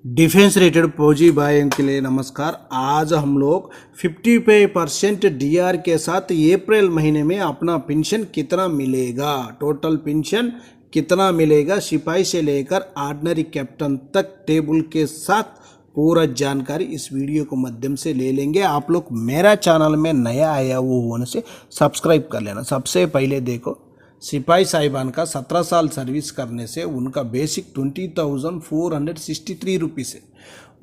Defence rated फौजी भाइयों के लिए नमस्कार। आज हम लोग 55% डीआर के साथ अप्रैल महीने में अपना पेंशन कितना मिलेगा, टोटल पेंशन कितना मिलेगा, सिपाही से लेकर ऑर्डिनरी कैप्टन तक टेबल के साथ पूरा जानकारी इस वीडियो को माध्यम से ले लेंगे। आप लोग मेरा चैनल में नया आया वो होने से सब्सक्राइब कर लेना। सबसे पहले देखो, सिपाही साहिबान का 17 साल सर्विस करने से उनका बेसिक 20,463 रुपीज़ है।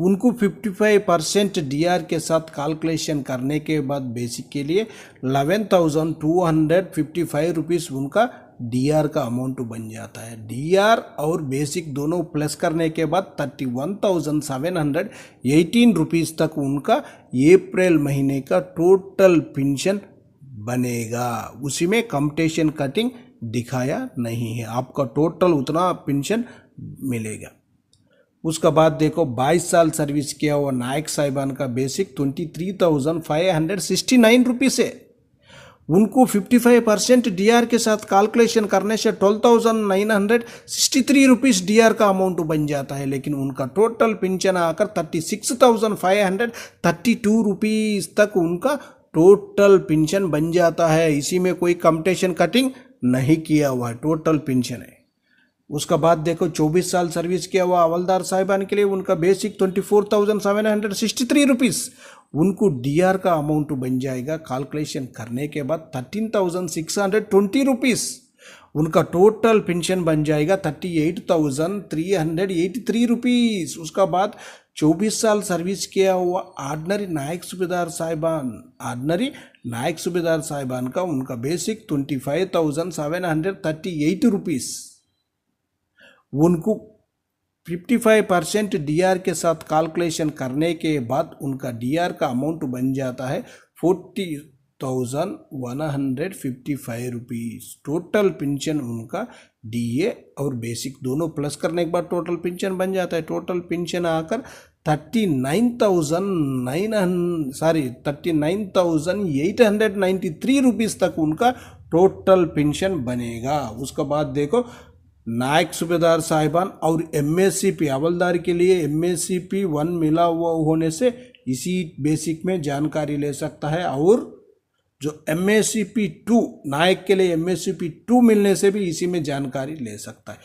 उनको 55% डीआर के साथ कैलकुलेशन करने के बाद बेसिक के लिए 11,255 रुपीज़ उनका डीआर का अमाउंट बन जाता है। डीआर और बेसिक दोनों प्लस करने के बाद 31,718 रुपीज़ तक उनका अप्रैल महीने का टोटल पेंशन बनेगा। उसी में कम्पटेशन कटिंग दिखाया नहीं है, आपका टोटल उतना पेंशन मिलेगा। उसका बाद देखो, 22 साल सर्विस किया हुआ नायक साहिबान का बेसिक 23,569 रुपीज़ है। उनको 55% डीआर के साथ कैलकुलेशन करने से 12,963 रुपीज़ डीआर का अमाउंट बन जाता है, लेकिन उनका टोटल पेंशन आकर 36,532 रुपीज़ तक उनका टोटल पेंशन बन जाता है। इसी में कोई कम्पटेशन कटिंग नहीं किया हुआ है, टोटल पेंशन है। उसका बाद देखो, 24 साल सर्विस किया हुआ हवलदार साहिबान के लिए उनका बेसिक 24,763 रुपीज़ उनको डीआर का अमाउंट बन जाएगा। कैलकुलेशन करने के बाद 13,620 रुपीज़ उनका टोटल पेंशन बन जाएगा, 38,383 रुपीज़। उसका बाद 24 साल सर्विस किया हुआ ऑर्डिनरी नायक सूबेदार साहिबान का उनका बेसिक 25,738 रुपीज़ उनको 55% डीआर के साथ कैलकुलेशन करने के बाद उनका डीआर का अमाउंट बन जाता है 40,155 रुपीज़। टोटल पेंशन उनका डीए और बेसिक दोनों प्लस करने के बाद टोटल पेंशन बन जाता है। टोटल पेंशन आकर 39,893 रुपीज़ तक उनका टोटल पेंशन बनेगा। उसके बाद देखो, नायक सूबेदार साहिबान और एमएससीपी हवलदार के लिए एमएससीपी 1 मिला हुआ होने से इसी बेसिक में जानकारी ले सकता है, और जो एमएससीपी 2 नायक के लिए एमएससीपी 2 मिलने से भी इसी में जानकारी ले सकता है।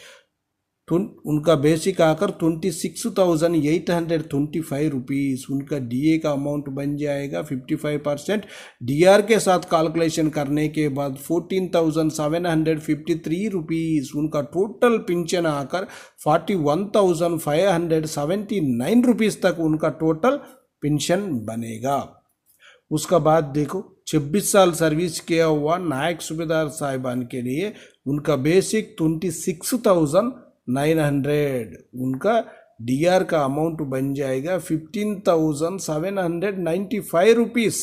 उनका बेसिक आकर 26,825 रुपीज़ उनका डीए का अमाउंट बन जाएगा। 55% डीआर के साथ कैलकुलेशन करने के बाद 14,753 रुपीज़ उनका टोटल पेंशन आकर 41,579 रुपीज़ तक उनका टोटल पेंशन बनेगा। उसका बाद देखो, 26 साल सर्विस किया हुआ नायक सूबेदार साहिबान के लिए उनका बेसिक 26,900 उनका डीआर का अमाउंट बन जाएगा 15,795 रुपीज़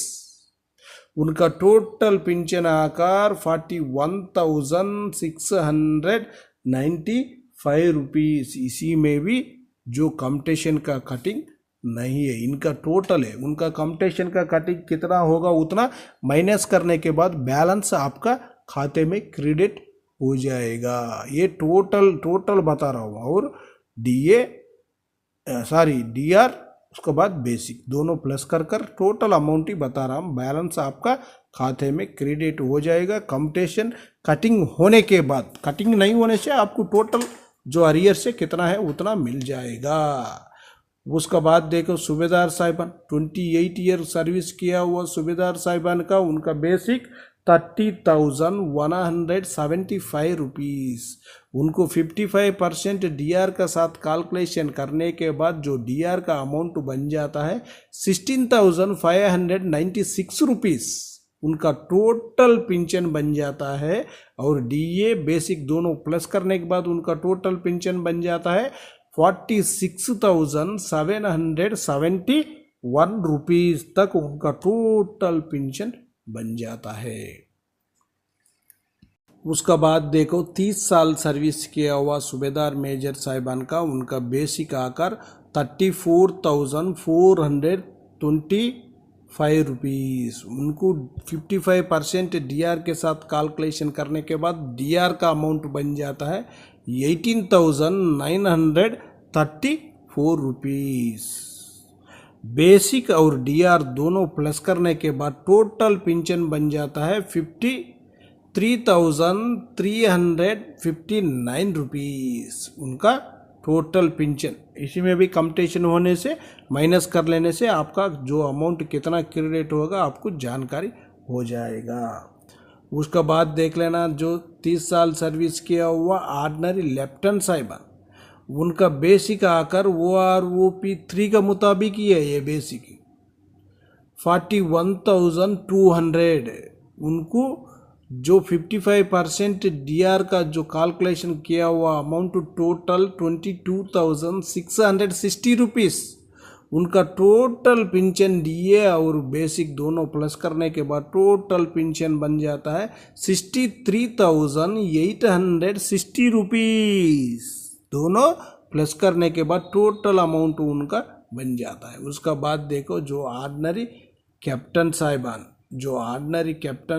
उनका टोटल पेंशन आकार 41,695 रुपीज़। इसी में भी जो कम्पटेशन का कटिंग नहीं है, इनका टोटल है। उनका कम्पटेशन का कटिंग कितना होगा उतना माइनस करने के बाद बैलेंस आपका खाते में क्रेडिट हो जाएगा। ये टोटल बता रहा हूँ, और डीआर उसके बाद बेसिक दोनों प्लस कर टोटल अमाउंट ही बता रहा हूँ। बैलेंस आपका खाते में क्रेडिट हो जाएगा। कम्पटेशन कटिंग होने के बाद, कटिंग नहीं होने से आपको टोटल जो अरियर से कितना है उतना मिल जाएगा। उसका बाद देखो, सूबेदार साहिबान 28 ईयर सर्विस किया हुआ सूबेदार साहिबान का उनका बेसिक 30,175 रुपीज़ उनको 55% डीआर का साथ कैलकुलेशन करने के बाद जो डीआर का अमाउंट बन जाता है 16,596 रुपीज़ उनका टोटल पेंशन बन जाता है, और डीए बेसिक दोनों प्लस करने के बाद उनका टोटल पेंशन बन जाता है 46,771 रुपीज़ तक उनका टोटल पेंशन बन जाता है। उसका बाद देखो, 30 साल सर्विस किया हुआ सूबेदार मेजर साहिबान का उनका बेसिक आकर 34,425 रुपीज़ उनको 55% डीआर के साथ कैलकुलेशन करने के बाद डीआर का अमाउंट बन जाता है 18,930 ₹4। बेसिक और डीआर दोनों प्लस करने के बाद टोटल पेंशन बन जाता है ₹53,359 उनका टोटल पेंशन। इसी में भी कंप्यूटेशन होने से माइनस कर लेने से आपका जो अमाउंट कितना क्रेडिट होगा आपको जानकारी हो जाएगा। उसका बाद देख लेना जो 30 साल सर्विस किया हुआ ऑर्डिनरी लेफ्टिनेंट साहिबान, उनका बेसिक आकर OROP3 का मुताबिक ही है। ये बेसिक 41,200 उनको जो 55% डीआर का जो कैलकुलेशन किया हुआ अमाउंट टोटल ₹22,660 उनका टोटल पेंशन डीए और बेसिक दोनों प्लस करने के बाद टोटल पेंशन बन जाता है ₹63,860 दोनों प्लस करने के बाद टोटल अमाउंट उनका बन जाता है। उसका बाद देखो जो ऑर्डिनरी कैप्टन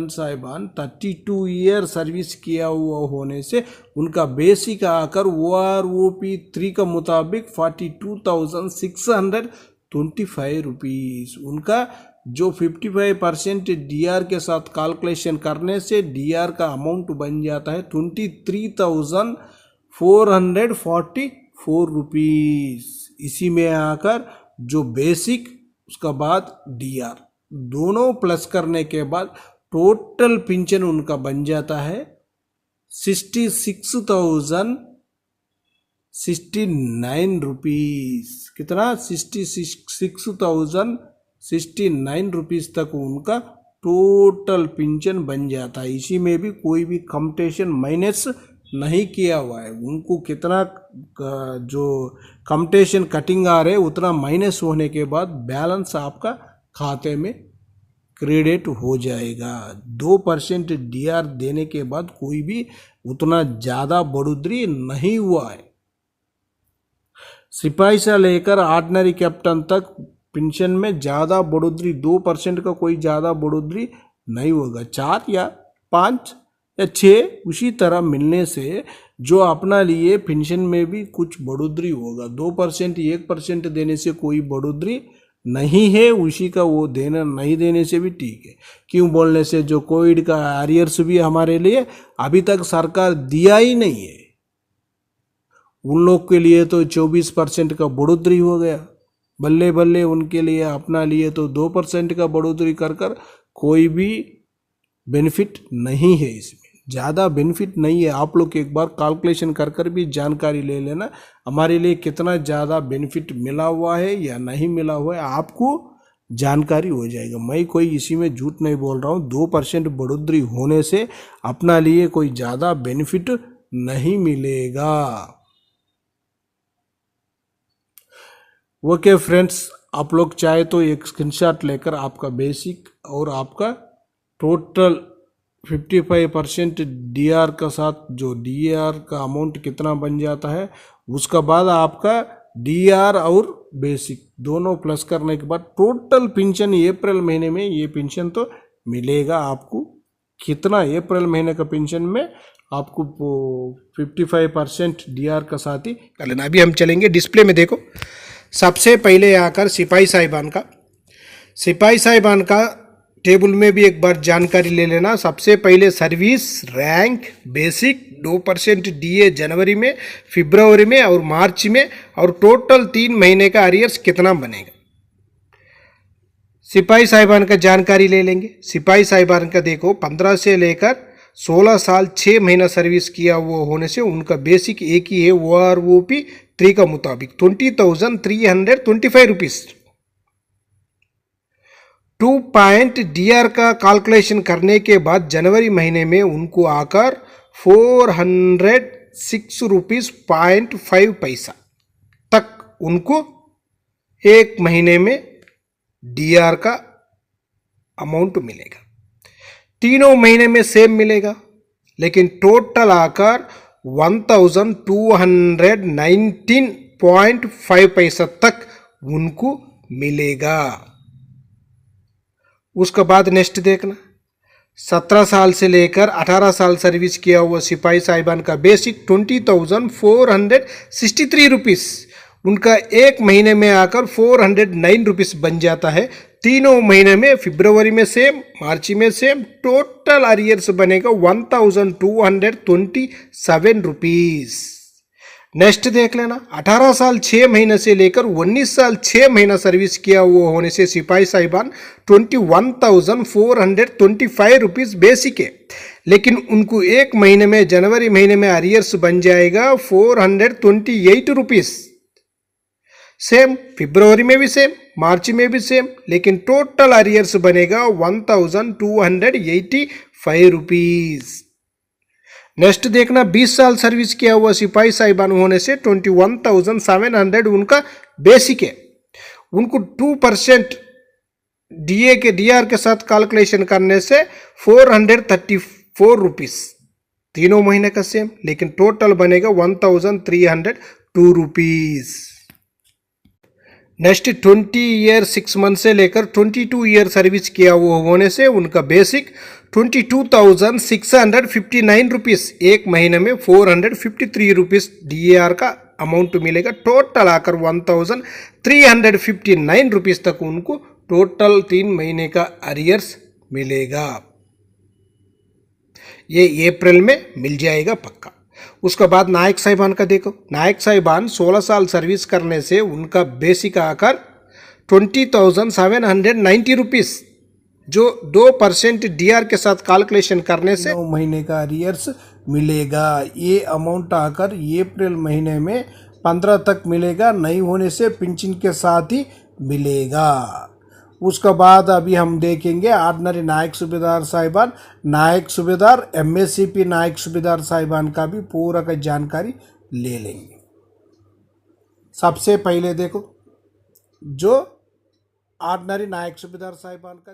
साहिबान 32 ईयर सर्विस किया हुआ होने से उनका बेसिक आकर OROP3 का मुताबिक ₹42,625 उनका जो 55% डीआर के साथ कैलकुलेशन करने से डीआर का अमाउंट बन जाता है ₹23,444। इसी में आकर जो बेसिक उसका बाद डीआर दोनों प्लस करने के बाद टोटल पेंशन उनका बन जाता है ₹66,069। कितना? ₹66,069 तक उनका टोटल पेंशन बन जाता है। इसी में भी कोई भी कंप्यूटेशन माइनस नहीं किया हुआ है। उनको कितना जो कंप्यूटेशन कटिंग आ रहे उतना माइनस होने के बाद बैलेंस आपका खाते में क्रेडिट हो जाएगा। 2% डीआर देने के बाद कोई भी उतना ज़्यादा बढ़ोतरी नहीं हुआ है। सिपाही से लेकर ऑर्डिनरी कैप्टन तक पेंशन में ज़्यादा बढ़ोतरी 2% का कोई ज़्यादा बढ़ोतरी नहीं होगा। 4 या 5 या 6 उसी तरह मिलने से जो अपना लिए पेंशन में भी कुछ बढ़ोतरी होगा। 2% 1% देने से कोई बढ़ोतरी नहीं है, उसी का वो देना नहीं देने से भी ठीक है। क्यों बोलने से जो कोविड का एरियर्स भी हमारे लिए अभी तक सरकार दिया ही नहीं है। उन लोग के लिए तो 24% का बढ़ोतरी हो गया, बल्ले बल्ले उनके लिए अपना लिए तो 2% का बढ़ोतरी कर कोई भी बेनिफिट नहीं है। इसमें ज़्यादा बेनिफिट नहीं है। आप लोग एक बार कैलकुलेशन कर भी जानकारी ले लेना हमारे लिए कितना ज़्यादा बेनिफिट मिला हुआ है या नहीं मिला हुआ है, आपको जानकारी हो जाएगा। मैं कोई इसी में झूठ नहीं बोल रहा हूँ। 2% बढ़ोतरी होने से अपना लिए कोई ज़्यादा बेनिफिट नहीं मिलेगा। ओके फ्रेंड्स, आप लोग चाहे तो एक स्क्रीनशॉट लेकर आपका बेसिक और आपका टोटल 55% डीआर का साथ जो डीआर का अमाउंट कितना बन जाता है, उसका बाद आपका डीआर और बेसिक दोनों प्लस करने के बाद टोटल पेंशन अप्रैल महीने में ये पेंशन तो मिलेगा आपको। कितना? अप्रैल महीने का पेंशन में आपको 55% डीआर का साथ ही कर लेना। अभी हम चलेंगे डिस्प्ले में, देखो सबसे पहले आकर सिपाही साहिबान का टेबल में भी एक बार जानकारी ले लेना। सबसे पहले सर्विस रैंक बेसिक 2% डीए जनवरी में, फरवरी में और मार्च में, और टोटल 3 महीने का अरियर्स कितना बनेगा। सिपाही साहिबान का जानकारी ले लेंगे। सिपाही साहिबान का देखो 15 से लेकर 16 साल 6 महीना सर्विस किया हुआ होने से उनका बेसिक एक ही है OROP3 का मुताबिक ₹20,325। 2 डीआर का कैलकुलेशन करने के बाद जनवरी महीने में उनको आकर ₹406.5 तक उनको एक महीने में डीआर का अमाउंट मिलेगा। तीनों महीने में सेम मिलेगा, लेकिन टोटल आकर 1219.5 तक उनको मिलेगा। उसके बाद नेक्स्ट देखना, 17 साल से लेकर 18 साल सर्विस किया हुआ सिपाही साहिबान का बेसिक ₹20,463। उनका एक महीने में आकर 409 रुपीस बन जाता है। तीनों महीने में फरवरी में सेम, मार्च में सेम, टोटल अरियर्स बनेगा 1227 रुपीस। नेक्स्ट देख लेना, 18 साल 6 महीने से लेकर 19 साल 6 महीना सर्विस किया हुआ होने से सिपाही साहिबान 21,425 रुपीस बेसिक है, लेकिन उनको एक महीने में जनवरी महीने में अरियर्स बन जाएगा 428 रुपीस। सेम फरवरी में भी सेम, मार्च में भी सेम, लेकिन टोटल अरियर्स बनेगा 1285 रुपीस। नेक्स्ट देखना, 20 साल सर्विस किया हुआ सिपाही साहिबान होने से 21,700 उनका बेसिक है। उनको 2% डीए के डीआर के साथ कैलकुलेशन करने से 434 रुपीस, तीनों महीने का सेम, लेकिन टोटल बनेगा 1,302 रुपीस। नेक्स्ट 20 ईयर 6 मंथ से लेकर 22 ईयर सर्विस किया हुआ होने से उनका बेसिक 22,659 रुपीस, एक महीने में 453 रुपीस डीएआर का अमाउंट मिलेगा। टोटल आकर 1,359 रुपीस तक उनको टोटल 3 महीने का अरियर्स मिलेगा। ये अप्रैल में मिल जाएगा पक्का। उसके बाद नायक साहिबान का देखो, नायक साहिबान 16 साल सर्विस करने से उनका बेसिक आकर 20,790 रुपीस, जो 2% डीआर के साथ कैलकुलेशन करने से 9 महीने का अरियर्स मिलेगा। ये अमाउंट आकर अप्रैल महीने में 15 तक मिलेगा, नहीं होने से पेंशन के साथ ही मिलेगा। उसके बाद अभी हम देखेंगे ऑर्डिनरी नायक सूबेदार साहिबान, नायक सूबेदार, एमएससीपी नायक सूबेदार साहिबान का भी पूरा का जानकारी ले लेंगे। सबसे पहले देखो, जो ऑर्डिनरी नायक सूबेदार साहिबान का